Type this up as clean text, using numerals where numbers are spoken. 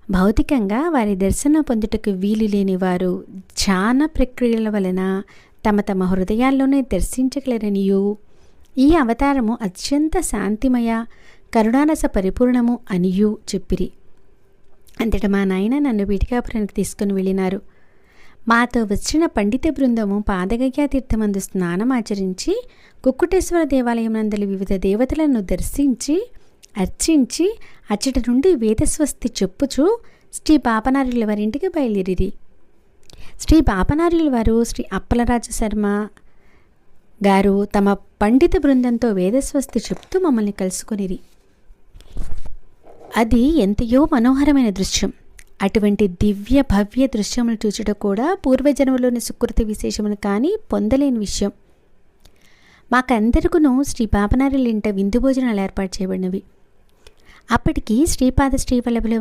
భౌతికంగా వారి దర్శనం పొందుటకు వీలు లేని వారు ధ్యాన ప్రక్రియల వలన తమ తమ హృదయాల్లోనే దర్శించగలరనియు, ఈ అవతారము అత్యంత శాంతిమయ కరుణారస పరిపూర్ణము అనియు చెప్పిరి. అంతట మా నాయన నన్ను పీఠికాపురానికి తీసుకుని వెళ్ళినారు. మాతో వచ్చిన పండిత బృందము పాదగయ్యా తీర్థమందు స్నానం ఆచరించి కుక్కుటేశ్వర దేవాలయం నందలి వివిధ దేవతలను దర్శించి అర్చించి అచ్చట నుండి వేదస్వస్తి చెప్పుచు శ్రీ పాపనార్యుల వారింటికి బయలుదేరిరి. శ్రీ పాపనార్యుల వారు శ్రీ అప్పలరాజ శర్మ గారు తమ పండిత బృందంతో వేదస్వస్తి చెప్తూ మమ్మల్ని కలుసుకొనిరి. అది ఎంతయో మనోహరమైన దృశ్యం. అటువంటి దివ్య భవ్య దృశ్యములు చూచుట కూడా పూర్వజన్మలోని సుకృతి విశేషములు కానీ పొందలేని విషయం. మాకందరికీ శ్రీ పాపనార్యుల ఇంట విందు భోజనాలు ఏర్పాటు చేయబడినవి. అప్పటికి శ్రీపాద శ్రీవల్లభుల